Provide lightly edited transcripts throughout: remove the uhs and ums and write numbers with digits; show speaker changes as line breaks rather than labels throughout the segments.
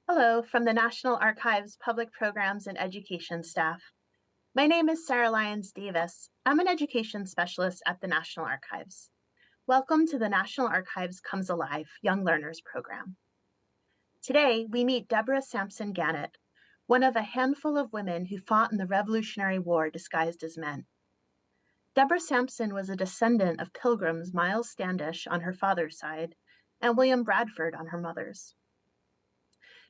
Hello from the National Archives Public Programs and Education staff. My name is Sarah Lyons Davis. I'm an education specialist at the National Archives. Welcome to the National Archives Comes Alive Young Learners program. Today, we meet Deborah Sampson Gannett, one of a handful of women who fought in the Revolutionary War disguised as men. Deborah Sampson was a descendant of Pilgrims Miles Standish on her father's side and William Bradford on her mother's.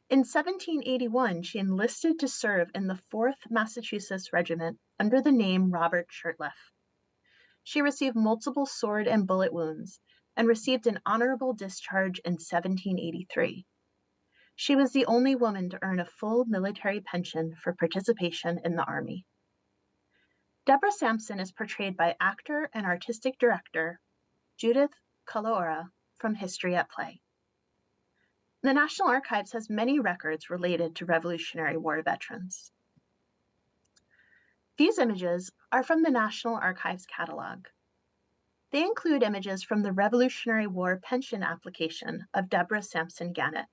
In 1781, she enlisted to serve in the Fourth Massachusetts Regiment under the name Robert Shurtlieff. She received multiple sword and bullet wounds and received an honorable discharge in 1783. She was the only woman to earn a full military pension for participation in the Army. Deborah Sampson is portrayed by actor and artistic director Judith Kalaora from History at Play. The National Archives has many records related to Revolutionary War veterans. These images are from the National Archives catalog. They include images from the Revolutionary War pension application of Deborah Sampson Gannett.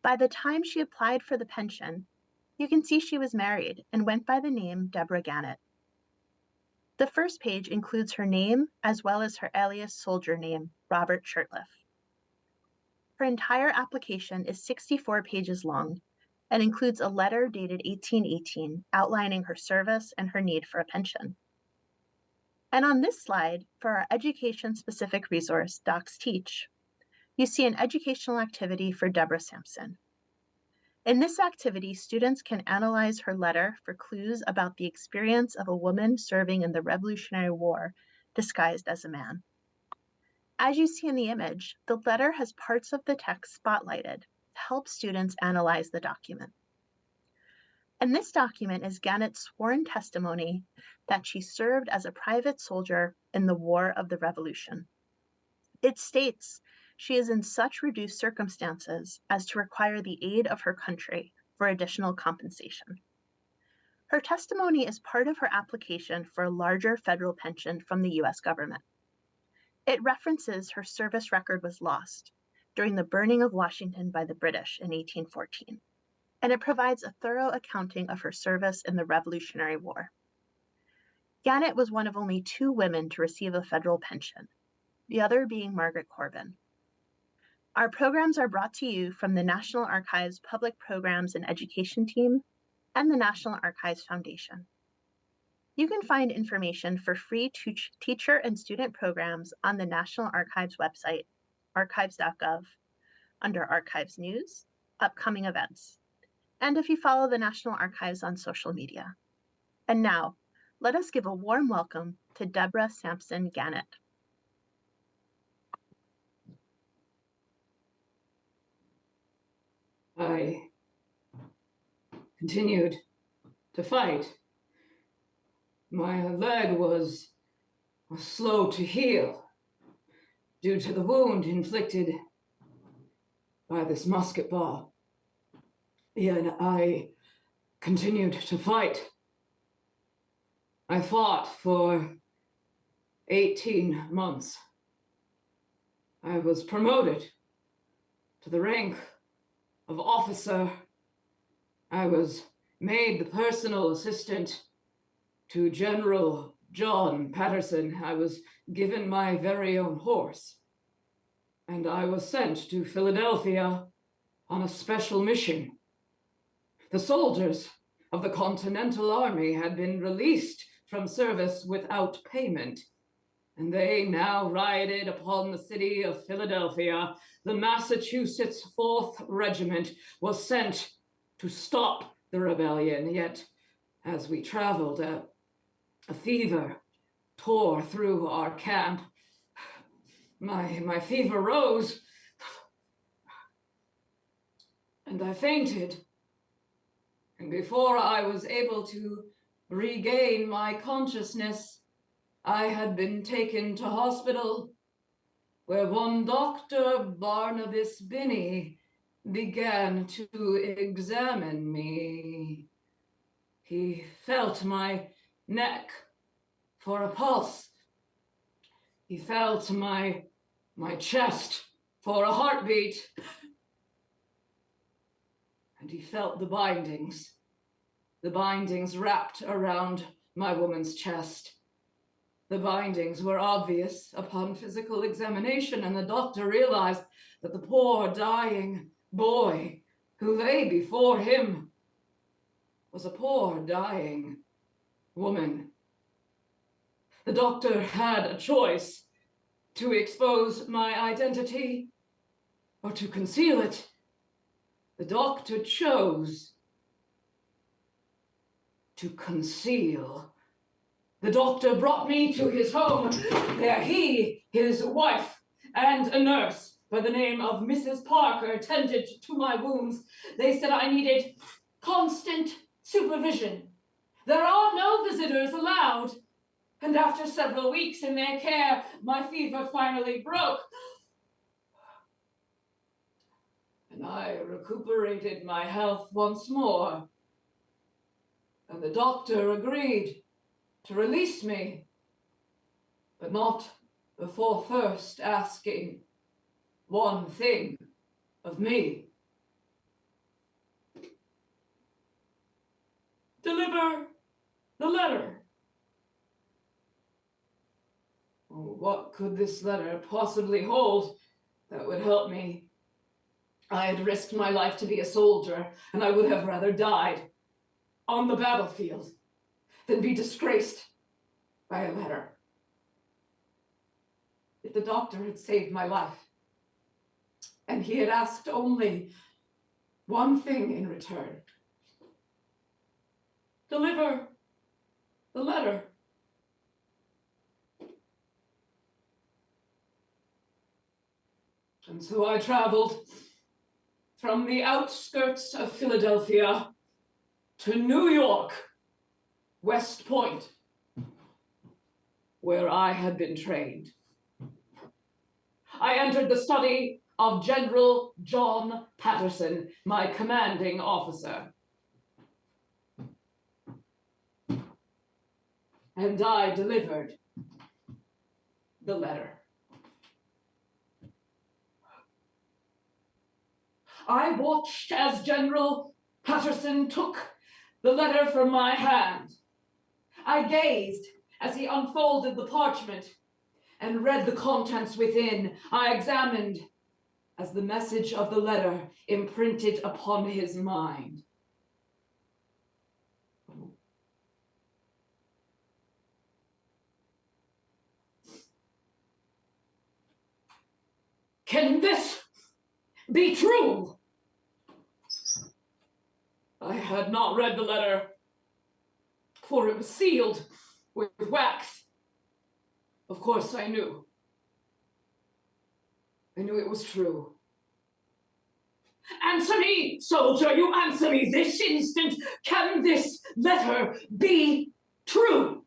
By the time she applied for the pension, you can see she was married and went by the name Deborah Gannett. The first page includes her name as well as her alias soldier name, Robert Shurtlieff. Her entire application is 64 pages long and includes a letter dated 1818 outlining her service and her need for a pension. And on this slide, for our education-specific resource, Docs Teach, you see an educational activity for Deborah Sampson. In this activity, students can analyze her letter for clues about the experience of a woman serving in the Revolutionary War disguised as a man. As you see in the image, the letter has parts of the text spotlighted to help students analyze the document. And this document is Gannett's sworn testimony that she served as a private soldier in the War of the Revolution. It states she is in such reduced circumstances as to require the aid of her country for additional compensation. Her testimony is part of her application for a larger federal pension from the U.S. government. It references her service record was lost during the burning of Washington by the British in 1814, and it provides a thorough accounting of her service in the Revolutionary War. Gannett was one of only 2 women to receive a federal pension, the other being Margaret Corbin. Our programs are brought to you from the National Archives Public Programs and Education team and the National Archives Foundation. You can find information for free teacher and student programs on the National Archives website, archives.gov, under Archives News, Upcoming Events, and if you follow the National Archives on social media. And now, let us give a warm welcome to Deborah Sampson Gannett.
I continued to fight. My leg was slow to heal due to the wound inflicted by this musket ball. Yet I continued to fight. I fought for 18 months. I was promoted to the rank of officer. I was made the personal assistant to General John Patterson. I was given my very own horse, and I was sent to Philadelphia on a special mission. The soldiers of the Continental Army had been released from service without payment, and they now rioted upon the city of Philadelphia. The Massachusetts Fourth Regiment was sent to stop the rebellion, yet as we traveled, a fever tore through our camp. My fever rose, and I fainted. And before I was able to regain my consciousness, I had been taken to hospital, where one Dr. Barnabas Binney began to examine me. He felt my neck for a pulse. He felt my chest for a heartbeat. and he felt the bindings wrapped around my woman's chest. The bindings were obvious upon physical examination, and the doctor realized that the poor dying boy who lay before him was a poor dying woman. The doctor had a choice: to expose my identity or to conceal it. The doctor chose to conceal. The doctor brought me to his home. There he, his wife, and a nurse by the name of Mrs. Parker tended to my wounds. They said I needed constant supervision. There are no visitors allowed. And after several weeks in their care, my fever finally broke. And I recuperated my health once more. And the doctor agreed to release me, but not before first asking one thing of me. Deliver the letter. Oh, what could this letter possibly hold that would help me? I had risked my life to be a soldier, and I would have rather died on the battlefield than be disgraced by a letter. If the doctor had saved my life, and he had asked only one thing in return: deliver the letter. And so I traveled from the outskirts of Philadelphia to New York, West Point, where I had been trained. I entered the study of General John Patterson, my commanding officer. And I delivered the letter. I watched as General Patterson took the letter from my hand. I gazed as he unfolded the parchment and read the contents within. I examined as the message of the letter imprinted upon his mind. Can this be true? I had not read the letter, for it was sealed with wax. Of course, I knew it was true. Answer me, soldier, you answer me this instant. Can this letter be true?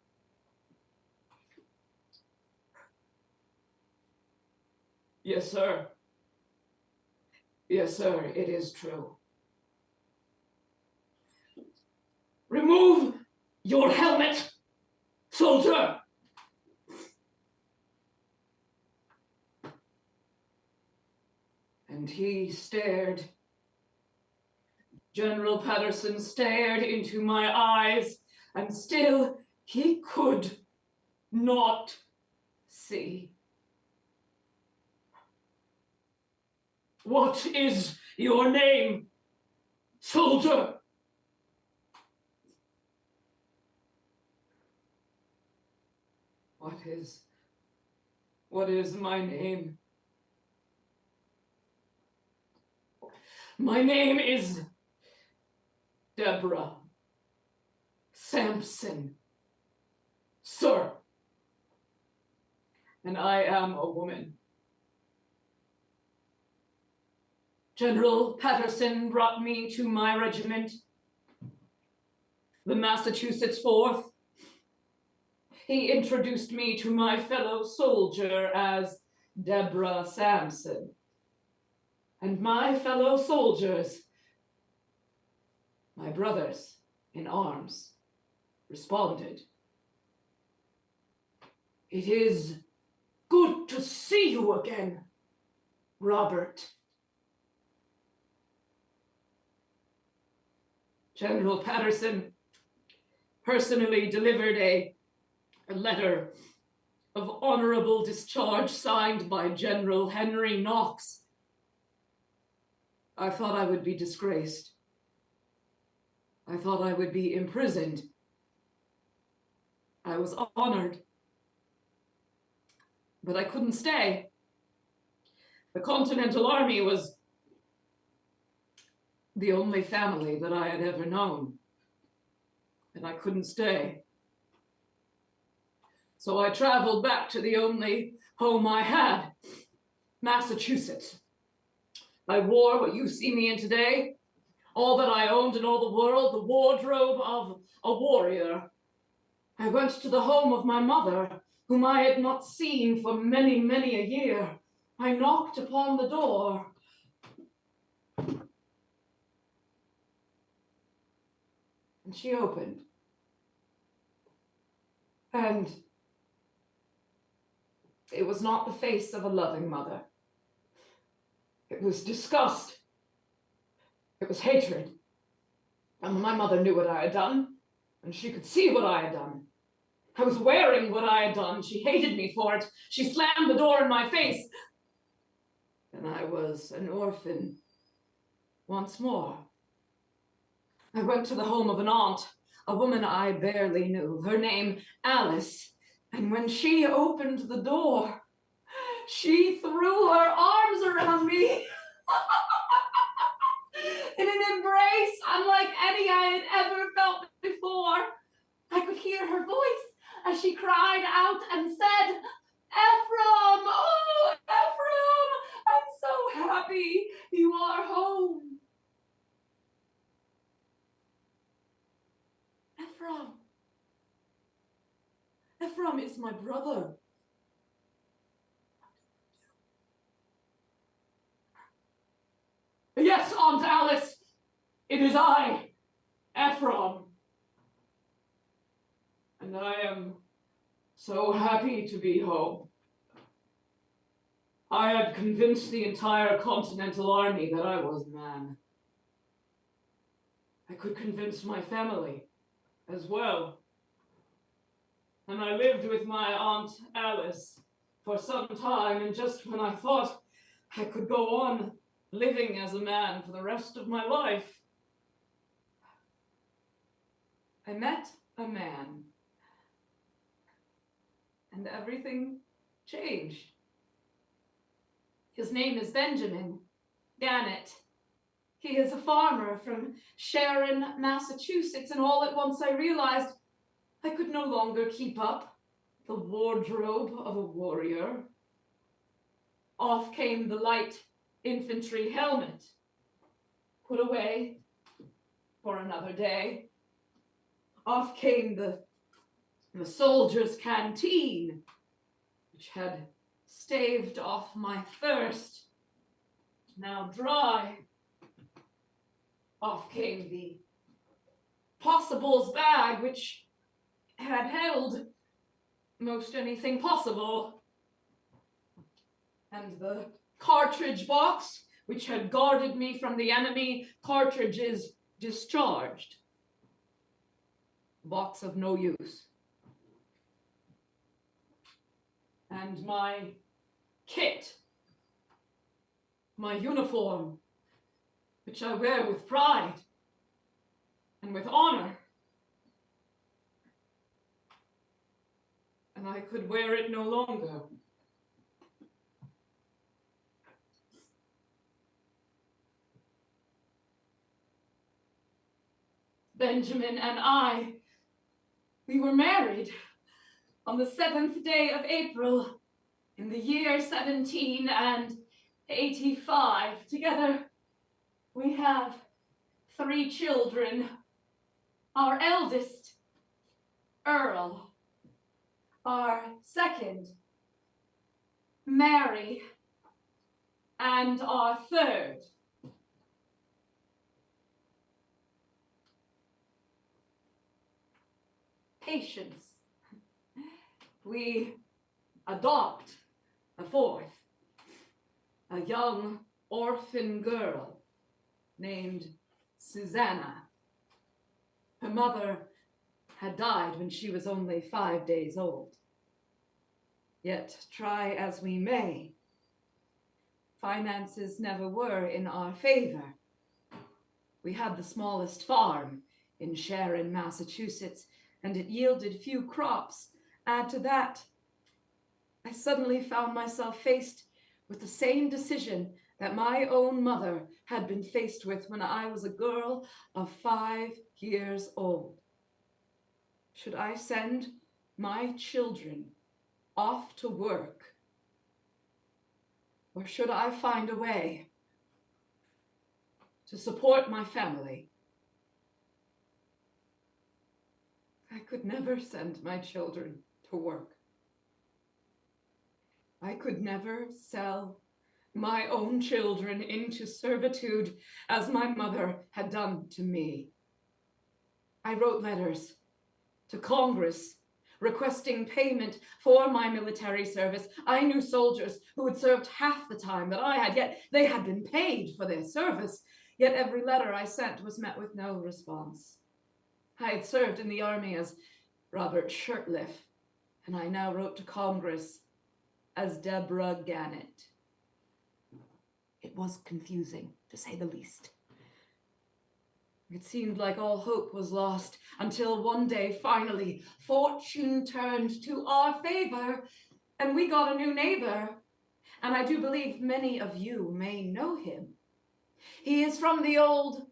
Yes, sir. Yes, sir, it is true. Remove your helmet, soldier. And he stared. General Patterson stared into my eyes, and still he could not see. What is your name, soldier? What is my name? My name is Deborah Sampson, sir. And I am a woman. General Patterson brought me to my regiment, the Massachusetts Fourth. He introduced me to my fellow soldier as Deborah Sampson. And my fellow soldiers, my brothers in arms, responded. It is good to see you again, Robert. General Patterson personally delivered a letter of honorable discharge signed by General Henry Knox. I thought I would be disgraced. I thought I would be imprisoned. I was honored, but I couldn't stay. The Continental Army was the only family that I had ever known, and I couldn't stay. So I traveled back to the only home I had, Massachusetts. I wore what you see me in today, all that I owned in all the world, the wardrobe of a warrior. I went to the home of my mother, whom I had not seen for many, many a year. I knocked upon the door. And she opened. And it was not the face of a loving mother. It was disgust. It was hatred. And my mother knew what I had done, and she could see what I had done. I was wearing what I had done. She hated me for it. She slammed the door in my face. And I was an orphan once more. I went to the home of an aunt, a woman I barely knew, her name Alice. And when she opened the door, she threw her arms around me in an embrace unlike any I had ever felt before. I could hear her voice as she cried out and said, "Ephraim, oh, Ephraim, I'm so happy you are home." Ephraim is my brother. Yes, Aunt Alice, it is I, Ephraim. And I am so happy to be home. I had convinced the entire Continental Army that I was man. I could convince my family as well. And I lived with my Aunt Alice for some time, and just when I thought I could go on living as a man for the rest of my life, I met a man, and everything changed. His name is Benjamin Gannett. He is a farmer from Sharon, Massachusetts, and all at once I realized I could no longer keep up the wardrobe of a warrior. Off came the light infantry helmet, put away for another day. Off came the soldier's canteen, which had staved off my thirst, now dry. Off came the possibles bag, which had held most anything possible, and the cartridge box, which had guarded me from the enemy, cartridges discharged. Box of no use. And my kit, my uniform, which I wear with pride and with honor. And I could wear it no longer. Benjamin and I, we were married on the 7th day of April in the year 1785. Together, we have 3 children. Our eldest, Earl. Our second, Mary. And our third, Patience. We adopt a 4th, a young orphan girl named Susanna. Her mother had died when she was only 5 days old. Yet, try as we may, finances never were in our favor. We had the smallest farm in Sharon, Massachusetts, and it yielded few crops. Add to that, I suddenly found myself faced with the same decision that my own mother had been faced with when I was a girl of 5 years old. Should I send my children off to work, or should I find a way to support my family? I could never send my children to work. I could never sell my own children into servitude as my mother had done to me. I wrote letters to Congress requesting payment for my military service. I knew soldiers who had served half the time that I had, yet they had been paid for their service. Yet every letter I sent was met with no response. I had served in the army as Robert Shurtlieff, and I now wrote to Congress as Deborah Gannett. It was confusing, to say the least. It seemed like all hope was lost until one day, finally, fortune turned to our favor and we got a new neighbor. And I do believe many of you may know him. He is from the old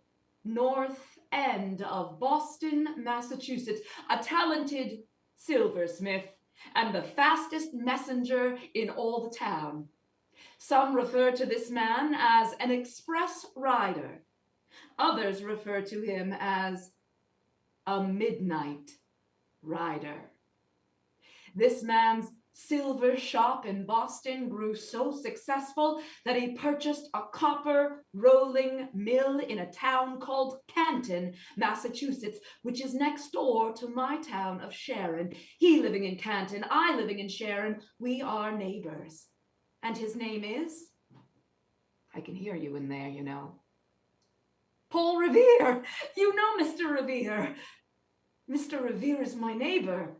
North End of Boston, Massachusetts, a talented silversmith and the fastest messenger in all the town. Some refer to this man as an express rider. Others refer to him as a midnight rider. This man's silver shop in Boston grew so successful that he purchased a copper rolling mill in a town called Canton, Massachusetts, which is next door to my town of Sharon. He living in Canton, I living in Sharon. We are neighbors. And his name is, I can hear you in there, you know, Paul Revere. You know Mr. Revere. Mr. Revere is my neighbor.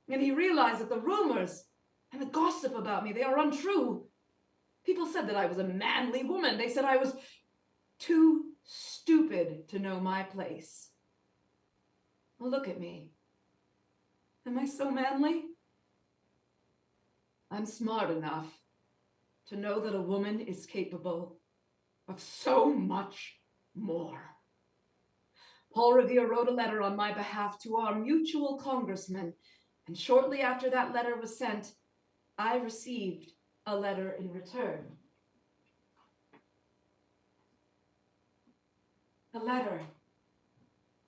And he realized that the rumors and the gossip about me, they are untrue. People said that I was a manly woman. They said I was too stupid to know my place. Well, look at me. Am I so manly? I'm smart enough to know that a woman is capable of so much more. Paul Revere wrote a letter on my behalf to our mutual congressman, and shortly after that letter was sent, I received a letter in return. A letter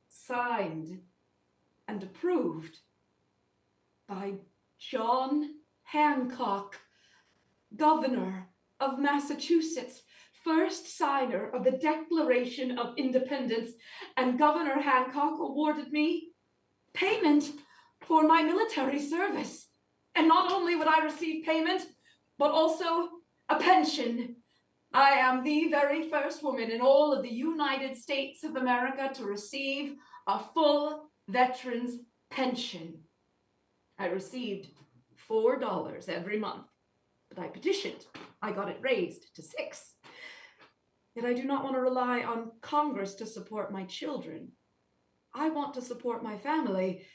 signed and approved by John Hancock, Governor of Massachusetts, first signer of the Declaration of Independence, and Governor Hancock awarded me payment for my military service. And not only would I receive payment, but also a pension. I am the very first woman in all of the United States of America to receive a full veteran's pension. I received $4 every month, but I petitioned. I got it raised to $6. Yet I do not want to rely on Congress to support my children. I want to support my family.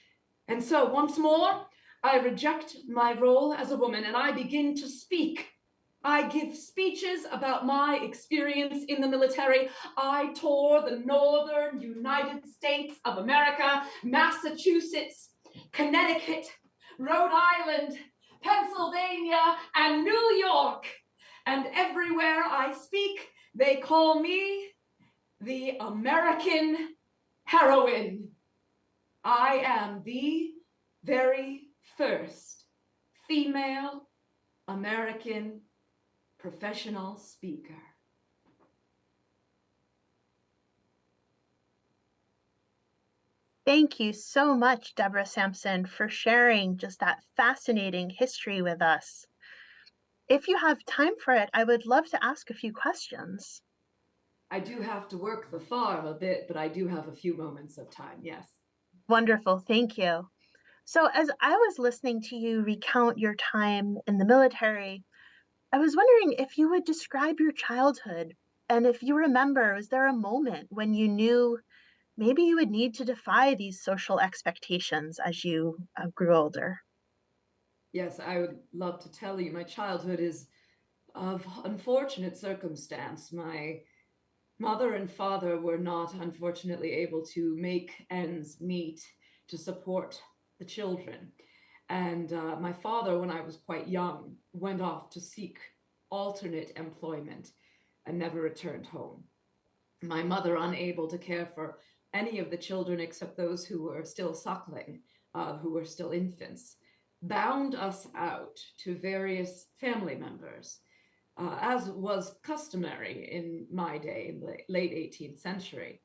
And so once more, I reject my role as a woman and I begin to speak. I give speeches about my experience in the military. I toured the northern United States of America, Massachusetts, Connecticut, Rhode Island, Pennsylvania, and New York. And everywhere I speak, they call me the American heroine. I am the very first female American professional speaker.
Thank you so much, Deborah Sampson, for sharing just that fascinating history with us. If you have time for it, I would love to ask a few questions.
I do have to work the farm a bit, but I do have a few moments of time, yes.
Wonderful. Thank you. So, as I was listening to you recount your time in the military, I was wondering if you would describe your childhood. And if you remember, was there a moment when you knew maybe you would need to defy these social expectations as you grew older?
Yes, I would love to tell you. My childhood is of unfortunate circumstance. My mother and father were not, unfortunately, able to make ends meet to support the children. And my father, when I was quite young, went off to seek alternate employment and never returned home. My mother, unable to care for any of the children except those who were still suckling, who were still infants, bound us out to various family members, as was customary in my day in the late 18th century.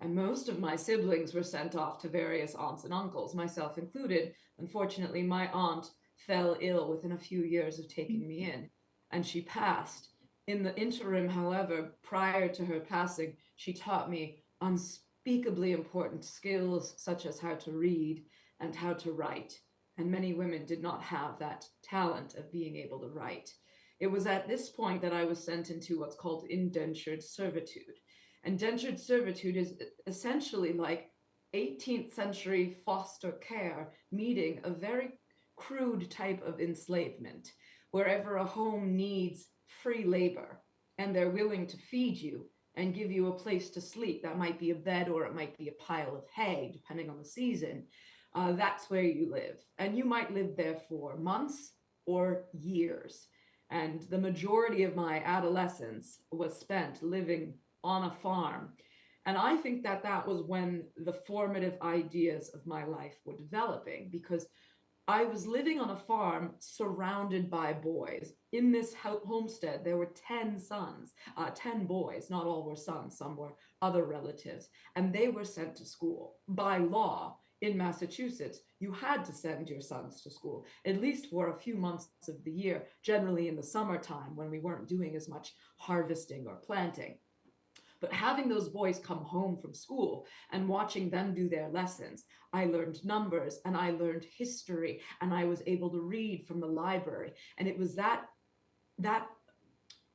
And most of my siblings were sent off to various aunts and uncles, myself included. Unfortunately, my aunt fell ill within a few years of taking me in, and she passed. In the interim, however, prior to her passing, she taught me unspeakably important skills such as how to read and how to write. And many women did not have that talent of being able to write. It was at this point that I was sent into what's called indentured servitude. Indentured servitude is essentially like 18th century foster care meeting a very crude type of enslavement. Wherever a home needs free labor and they're willing to feed you and give you a place to sleep, that might be a bed or it might be a pile of hay, depending on the season, that's where you live. And you might live there for months or years. And the majority of my adolescence was spent living on a farm. And I think that that was when the formative ideas of my life were developing, because I was living on a farm surrounded by boys. In this homestead, there were 10 sons, 10 boys. Not all were sons, some were other relatives. And they were sent to school. By law, in Massachusetts, you had to send your sons to school, at least for a few months of the year, generally in the summertime when we weren't doing as much harvesting or planting. But having those boys come home from school and watching them do their lessons, I learned numbers and I learned history and I was able to read from the library. And it was that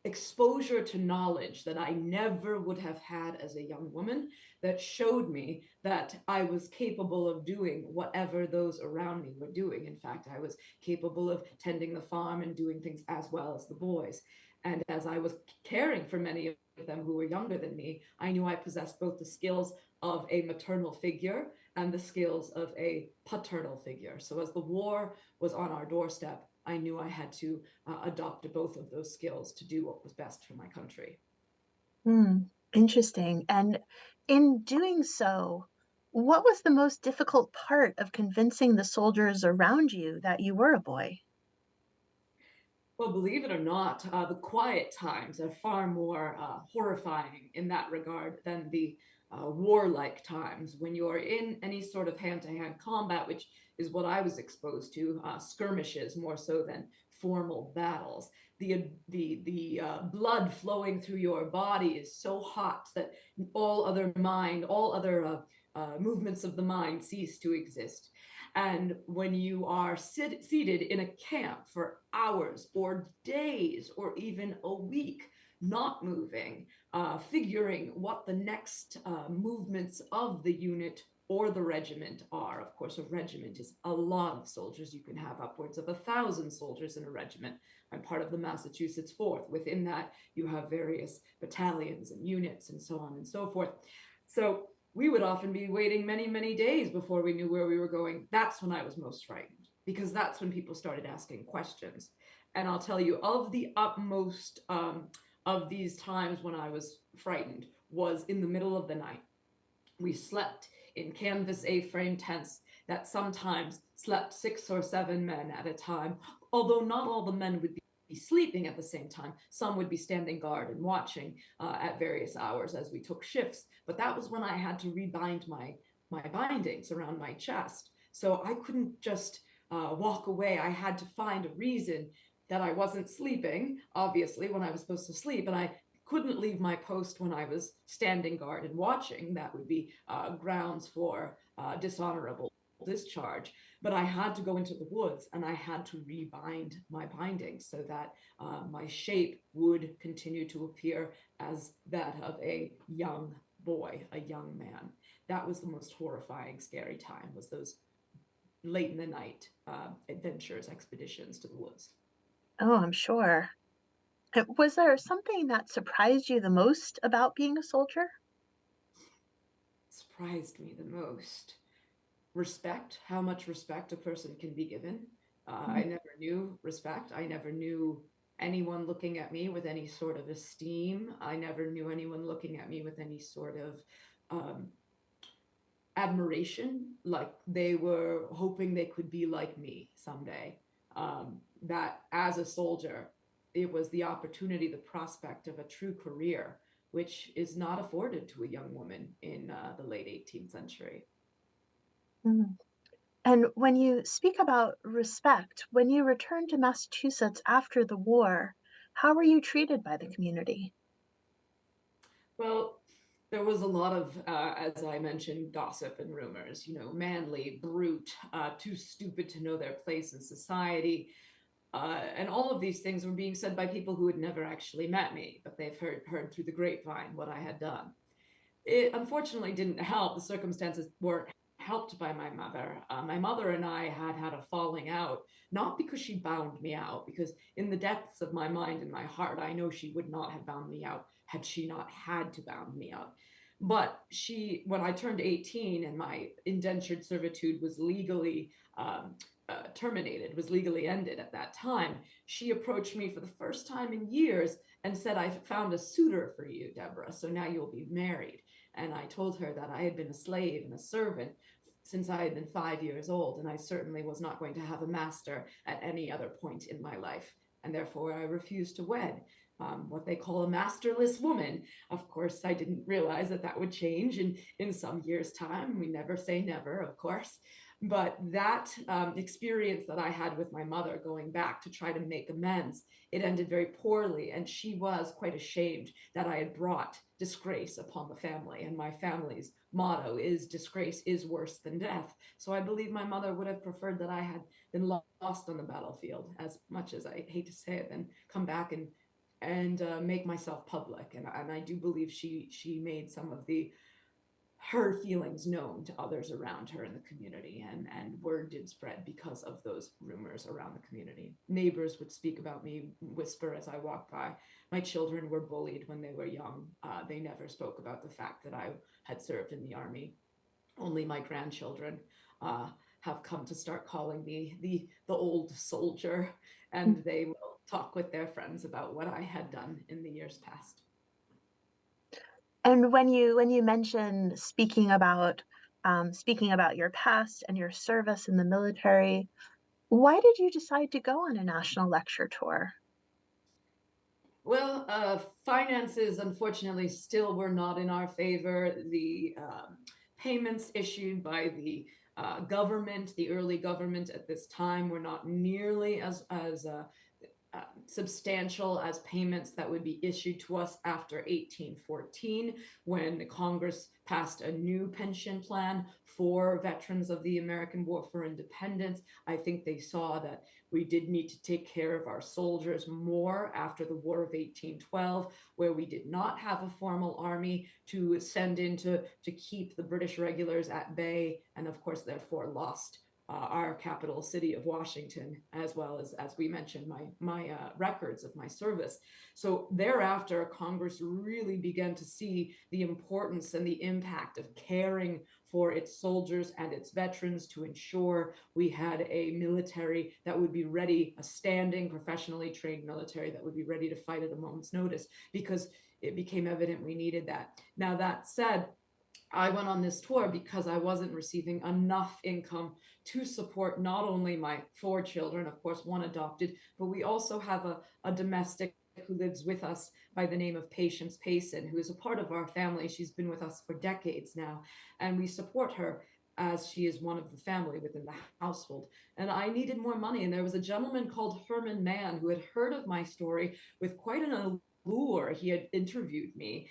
exposure to knowledge that I never would have had as a young woman that showed me that I was capable of doing whatever those around me were doing. In fact, I was capable of tending the farm and doing things as well as the boys. And as I was caring for many of them who were younger than me, I knew I possessed both the skills of a maternal figure and the skills of a paternal figure. So as the war was on our doorstep, I knew I had to adopt both of those skills to do what was best for my country.
Hmm, interesting. And in doing so, what was the most difficult part of convincing the soldiers around you that you were a boy?
Well, believe it or not, the quiet times are far more horrifying in that regard than the warlike times. When you're in any sort of hand-to-hand combat, which is what I was exposed to, skirmishes more so than formal battles. The blood flowing through your body is so hot that all other movements of the mind cease to exist. And when you are seated in a camp for hours or days or even a week, not moving, figuring what the next movements of the unit or the regiment are. Of course, a regiment is a lot of soldiers. You can have upwards of 1,000 soldiers in a regiment. I'm part of the Massachusetts Fourth. Within that, you have various battalions and units and so on and so forth. So we would often be waiting many, many days before we knew where we were going. That's when I was most frightened, because that's when people started asking questions. And I'll tell you, of the utmost of these times when I was frightened was in the middle of the night. We slept in canvas A-frame tents that sometimes slept 6 or 7 men at a time, although not all the men would be sleeping at the same time. Some would be standing guard and watching at various hours as we took shifts. But that was when I had to rebind my bindings around my chest. So I couldn't just walk away. I had to find a reason that I wasn't sleeping, obviously, when I was supposed to sleep. And I couldn't leave my post when I was standing guard and watching. That would be grounds for dishonorable discharge. But I had to go into the woods and I had to rebind my bindings so that my shape would continue to appear as that of a young boy, a young man. That was the most horrifying, scary time, was those late in the night adventures, expeditions to the woods.
Oh, I'm sure. Was there something that surprised you the most about being a soldier?
Surprised me the most. Respect, how much respect a person can be given. I
Mhm.
never knew respect. I never knew anyone looking at me with any sort of esteem. I never knew anyone looking at me with any sort of um, admiration, like they were hoping they could be like me someday. That as a soldier, it was the opportunity, the prospect of a true career, which is not afforded to a young woman in the late 18th century.
Mhm. And when you speak about respect, when you returned to Massachusetts after the war, how were you treated by the community?
Well, there was a lot of, as I mentioned, gossip and rumors, manly, brute, too stupid to know their place in society. And all of these things were being said by people who had never actually met me, but they've heard through the grapevine what I had done. It unfortunately didn't help. The circumstances weren't helped by my mother. My mother and I had had a falling out, not because she bound me out, because in the depths of my mind and my heart, I know she would not have bound me out had she not had to bound me out. But when I turned 18 and my indentured servitude was legally terminated, was legally ended at that time, she approached me for the first time in years and said, "I found a suitor for you, Deborah, so now you'll be married." And I told her that I had been a slave and a servant since I had been 5 years old, and I certainly was not going to have a master at any other point in my life. And therefore, I refused to wed what they call a masterless woman. Of course, I didn't realize that that would change in some years' time. We never say never, of course. But that experience that I had with my mother going back to try to make amends, it ended very poorly. And she was quite ashamed that I had brought disgrace upon the family. And my family's motto is disgrace is worse than death. So I believe my mother would have preferred that I had been lost on the battlefield, as much as I hate to say it, than come back and make myself public. And I do believe she made some of her feelings known to others around her in the community, and word did spread because of those rumors around the community. Neighbors would speak about me, whisper as I walked by. My children were bullied when they were young. They never spoke about the fact that I had served in the army. Only my grandchildren uh, have come to start calling me the old soldier, and they will talk with their friends about what I had done in the years past.
And when you mention speaking about your past and your service in the military, why did you decide to go on a national lecture tour?
Well, finances unfortunately still were not in our favor. The payments issued by the government, the early government at this time, were not nearly as substantial as payments that would be issued to us after 1814, when Congress passed a new pension plan for veterans of the American War for Independence. I think they saw that we did need to take care of our soldiers more after the War of 1812, where we did not have a formal army to send in to keep the British regulars at bay, and of course, therefore, lost our capital city of Washington, as well as we mentioned, my records of my service. So thereafter, Congress really began to see the importance and the impact of caring for its soldiers and its veterans to ensure we had a military that would be ready, a standing, professionally trained military that would be ready to fight at a moment's notice, because it became evident we needed that. Now, that said, I went on this tour because I wasn't receiving enough income to support not only my four children, of course, one adopted, but we also have a domestic who lives with us by the name of Patience Payson, who is a part of our family. She's been with us for decades now, and we support her as she is one of the family within the household. And I needed more money, and there was a gentleman called Herman Mann who had heard of my story with quite an
Kalaora, he had interviewed me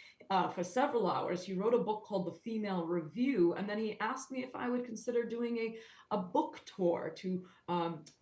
for several hours. He wrote a book called The Female Review, and then he asked me if I would consider doing a book tour to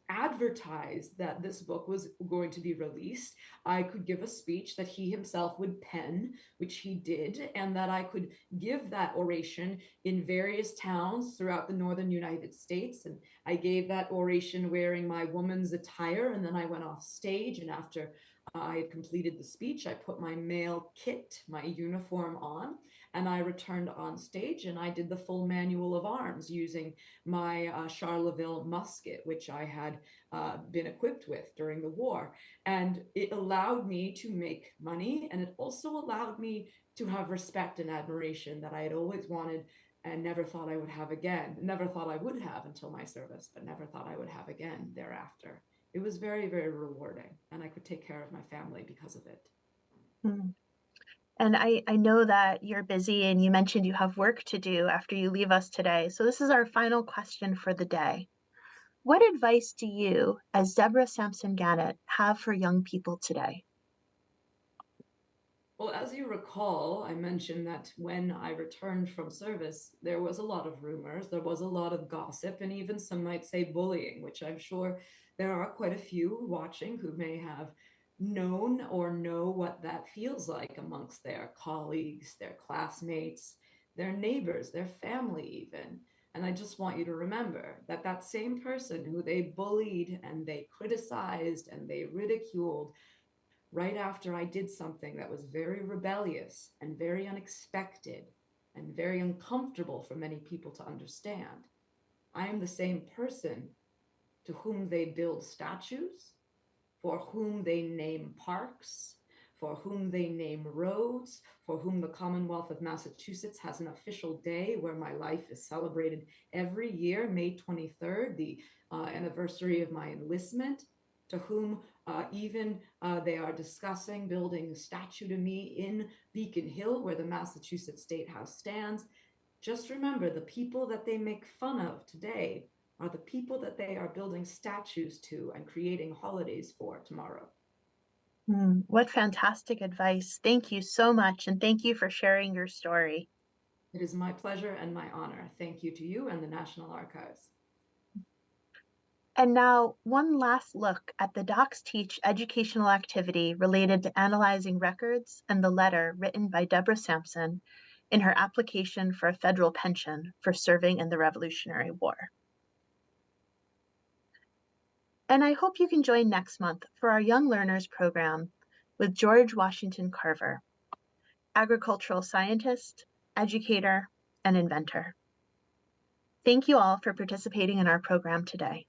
advertise that this book was going to be released. I could give a speech that he himself would pen, which he did, and that I could give that oration in various towns throughout the northern United States. And I gave that oration wearing my woman's attire, and then I went off stage, and after I had completed the speech, I put my male kit, my uniform on, and I returned on stage and I did the full manual of arms using my Charleville musket, which I had been equipped with during the war. And it allowed me to make money, and it also allowed me to have respect and admiration that I had always wanted and never thought I would have again. Never thought I would have until my service, but never thought I would have again thereafter. It was very, very rewarding, and I could take care of my family because of it.
Mm. And I know that you're busy and you mentioned you have work to do after you leave us today. So this is our final question for the day. What advice do you, as Deborah Sampson Gannett, have for young people today?
Well, as you recall, I mentioned that when I returned from service, there was a lot of rumors, there was a lot of gossip, and even some might say bullying, which I'm sure there are quite a few watching who may have known or know what that feels like amongst their colleagues, their classmates, their neighbors, their family, even. And I just want you to remember that that same person who they bullied and they criticized and they ridiculed right after I did something that was very rebellious and very unexpected and very uncomfortable for many people to understand. I am the same person to whom they build statues, for whom they name parks, for whom they name roads, for whom the Commonwealth of Massachusetts has an official day where my life is celebrated every year, May 23rd, the anniversary of my enlistment, to whom even they are discussing building a statue to me in Beacon Hill, where the Massachusetts State House stands. Just remember, the people that they make fun of today are the people that they are building statues to and creating holidays for tomorrow.
What fantastic advice. Thank you so much. And thank you for sharing your story.
It is my pleasure and my honor. Thank you to you and the National Archives.
And now, one last look at the Docs Teach educational activity related to analyzing records and the letter written by Deborah Sampson in her application for a federal pension for serving in the Revolutionary War. And I hope you can join next month for our Young Learners program with George Washington Carver, agricultural scientist, educator, and inventor. Thank you all for participating in our program today.